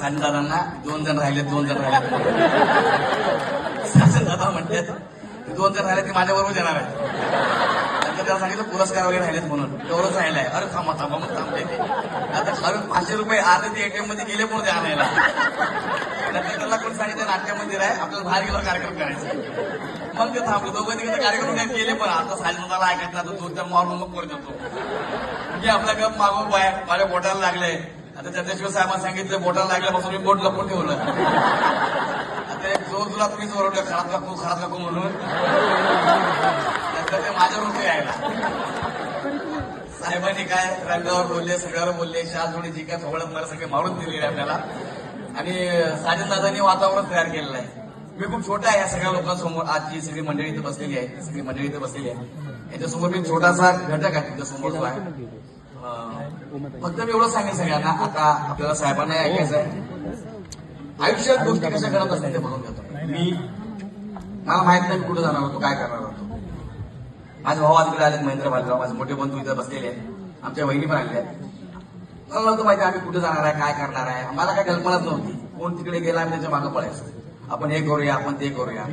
साजन दादांना 2 जण राहिले 2 जण राहिले साजन दादा म्हणतात 2 जण राहिले ते माझ्या बरोबर येणार आहे. नंतर त्याला सांगितलं पुरस्कार वगैरे राहिलेत म्हणून तेवढंच राहिलाय. अरे थांबा थांबा मग थांबते ते आता खरं 500 रुपये आले ते एटीएम मध्ये गेले म्हणून ते आणायला. नंतर त्याला कोण सांगितलं नाट्य मंदिर आहे आपल्याला बाहेर गेलो कार्यक्रम करायचा. मग ते थांबले दोघं तिकडे कार्यक्रम काय केले पण आता साजन ऐकत ना 2-4 मारून मग परत येतो म्हणजे आपला गप मागो बाय माझ्या बोटाला लागलंय. आता चंद्रशिव साहेबांना सांगितलं बोटाला लागल्यापासून मी बोट लपून ठेवलं. आता एक जोर तुला तुम्हीच ओरडलं खरात काकू म्हणून नंतर ते माझ्यावर यायला. साहेबांनी काय रंगावर बोलले सगळ्यावर बोलले शाल जी काय सोबळत मला सगळे मारून दिलेले आपल्याला. आणि साजन दादांनी वातावरण तयार केलेलं आहे. मी खूप छोटा आहे या सगळ्या लोकांसमोर आजची सगळी मंडळी इथे बसलेली आहे सगळी मंडळी इथे बसलेली आहे याच्यासमोर मी छोटासा घटक आहे तुमच्या समोर जो आहे. फक्त मी एवढं सांगेन सगळ्यांना आता आपल्याला साहेबांना ऐकायचं आहे आयुष्यात गोष्टी कशा करत असतात ते बघून घेतो. मला माहित नाही मी कुठे जाणार होतो काय करणार होतो. माझे भाऊ आज इकडे आलेत महेंद्र भालराव माझे मोठे बंधू इथे बसलेले आहेत आमच्या वहिनी पण आलेल्या आहेत. मला नव्हतं माहिती आम्ही कुठे जाणार आहे काय करणार आहे मला काय कल्पनाच नव्हती. कोण तिकडे गेला आम्ही त्याच्या मागं पळायचं आपण हे करूया आपण ते करूया.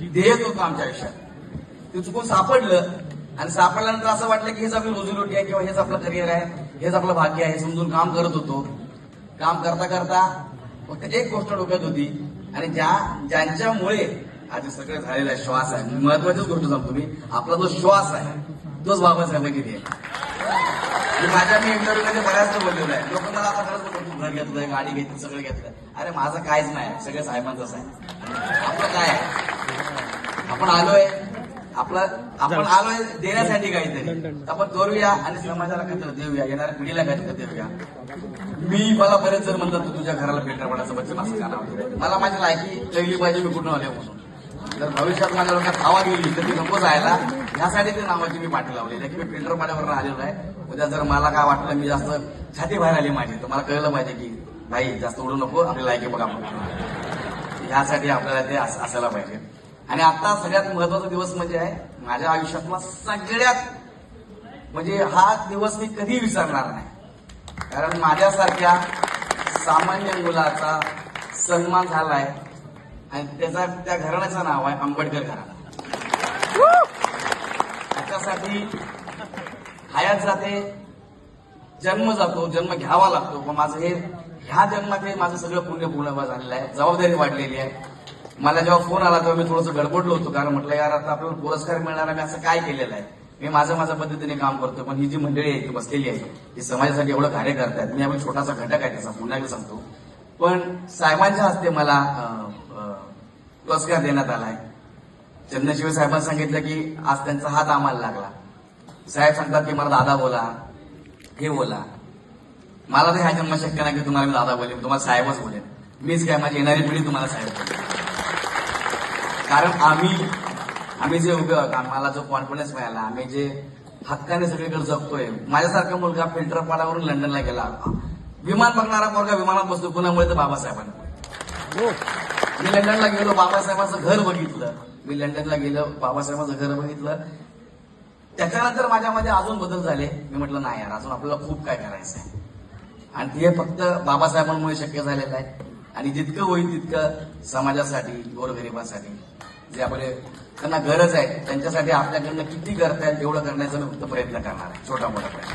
ध्येयच होतं आमच्या आयुष्यात ते चुकून सापडलं आणि सापडल्यानंतर असं वाटलं की हेच आपली रोजीरोटी आहे किंवा हेच आपलं करिअर आहे हेच आपलं भाग्य आहे समजून काम करत होतो. काम करता करता फक्त एक गोष्ट डोक्यात होती आणि ज्यांच्यामुळे आज सगळं झालेला श्वास आहे महत्वाचीच गोष्ट सांगतो मी आपला जो श्वास आहे तोच बाबासाहेब किती आहे. माझ्या मी इंटरव्ह्यू मध्ये बऱ्याचदा बोललेलो आहे. लोक मला आता खरंच बोलतो घर घेतलंय गाडी घेतली सगळं घेतलंय. अरे माझं काहीच नाही सगळं साहेबांचंच आहे. आपलं काय आहे आपण आलोय देण्यासाठी काहीतरी आपण करूया आणि समाजाला काहीतरी देऊया येणाऱ्या पिढीला काहीतरी देऊया. मला बरेच जण म्हणतात तू तुझ्या घराला फिल्टर पडायचं बच्चन असं का नाव मला माझी लायकी कळली पाहिजे मी कुठून आले म्हणून. जर भविष्यात माझ्या लोकांत हवा गेली तर ती नको जायला ह्यासाठी ते नावाची मी पाठी लावलेली आहे की मी फिल्टर पाड्यावर आलेलो आहे. उद्या जर मला काय वाटलं मी जास्त छाती बाहेर आली माझी तर मला कळलं पाहिजे की भाई जास्त उडू नको आपली लायकी बघा म्हणून. ह्यासाठी आपल्याला ते असायला पाहिजे. आणि आता सगळ्यात महत्वाचा दिवस म्हणजे आहे माझ्या आयुष्यातला सगळ्यात म्हणजे हा दिवस मी कधी विसरणार नाही. कारण माझ्यासारख्या सामान्य मुलाचा सन्मान झालाय आणि त्या घराण्याचं नाव आहे आंबेडकर घराणा. त्याच्यासाठी हयात जाते जन्म जातो जन्म घ्यावा लागतो पण माझं ह्या जन्मात हे माझं सगळं पुण्य पूर्ण झालेलं आहे जबाबदारी वाढलेली आहे. मला जेव्हा फोन आला तेव्हा मी थोडंसं गडबडलो होतो कारण म्हटलं यार आता आपल्याला पुरस्कार मिळणार मी असं काय केलेलं आहे. मी माझ्या पद्धतीने काम करतो पण ही जी मंडळी आहे ती बसलेली आहे ती समाजासाठी एवढं कार्य करतायत. मी आपण छोटासा घटक आहे त्याचा पुन्हा एकदा सांगतो पण साहेबांच्या हस्ते मला पुरस्कार देण्यात आलाय. चंद्रशिव साहेबांनी सांगितलं की आज त्यांचा हात आम्हाला लागला. साहेब सांगतात की मला दादा बोला हे बोला. मला तर ह्या जन्म शक्य नाही की तुम्हाला मी दादा बोलेन तुम्हाला साहेबच बोलेन. मीच काय माझी येणारी पिढी तुम्हाला साहेब बोलेन. कारण आम्ही जे उभे आहोत आम्हाला जो कॉन्फिडन्स मिळाला आम्ही जे हक्काने सगळीकडे जगतोय. माझ्यासारखा मुलगा फिल्टर पाडावरून लंडनला गेला विमान बघणारा मुलगा विमानात बसतो कुणामुळे तर बाबासाहेबांमुळे. मी लंडनला गेलो बाबासाहेबांचं घर बघितलं. मी लंडनला गेलो बाबासाहेबांचं घर बघितलं. त्याच्यानंतर माझ्यामध्ये अजून बदल झाले. मी म्हटलं नाही यार अजून आपल्याला खूप काय करायचं आहे आणि ते फक्त बाबासाहेबांमुळे शक्य झालेलं आहे. आणि जितकं होईल तितकं समाजासाठी गोरगरिबांसाठी जे आपले त्यांना गरज आहे त्यांच्यासाठी आपल्याकडनं किती करता येईल तेवढं करण्याचा मी फक्त प्रयत्न करणार आहे छोटा मोठा प्रयत्न.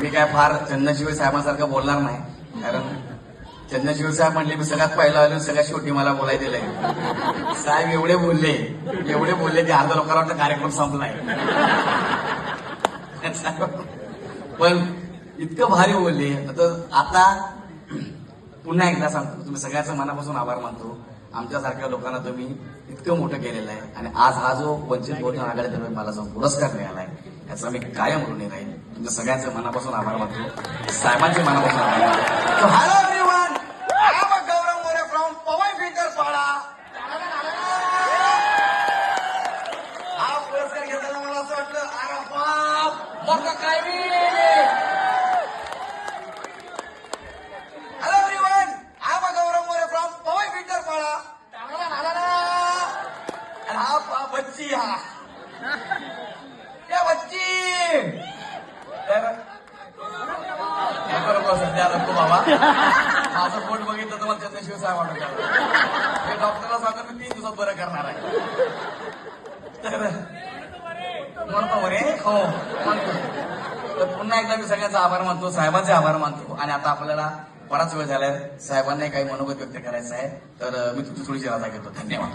मी काय फार चंद्रशिव साहेबांसारखं बोलणार नाही कारण चंद्रशिव साहेब म्हणले मी सगळ्यात पहिला आलो सगळ्यात शेवटी मला बोलाय दिलंय. साहेब एवढे बोलले की अर्धा लोकांना वाटतं कार्यक्रम संपलाय. पण इतकं भारी बोलले तर आता पुन्हा एकदा सांगतो तुम्ही सगळ्यांचं मनापासून आभार मानतो. आमच्यासारख्या लोकांना तुम्ही इतकं मोठं केलेलं आहे आणि आज हा जो वंचित बहुजन आघाडीतर्फे मला जो पुरस्कार मिळालाय याचा मी कायम ऋणी राहील. तुमच्या सगळ्यांचं मनापासून आभार मानतो साहेबांचे मनापासून आभार मानतो. Hello everyone I am Gaurav More from Powai Filter Pada. हा पुरस्कार घेताना मला असं वाटलं अरे बाप मोठं काय बच्ची बच्ची तर सध्या नको बाबा माझं पोट बघितलं तर मला चंद्रशिव साहेब वाटत हे डॉक्टरला सांगतो मी 3 दिवसात बरं करणार आहे. तर म्हणतो म्हणे हो म्हणतो. तर पुन्हा एकदा मी सगळ्यांचा आभार मानतो, साहेबांचे आभार मानतो. आणि आता आपल्याला बराच वेळ झालाय, साहेबांना काही मनोगत व्यक्त करायचं आहे, तर मी तुमची थोडीशी राजा घेतो. धन्यवाद.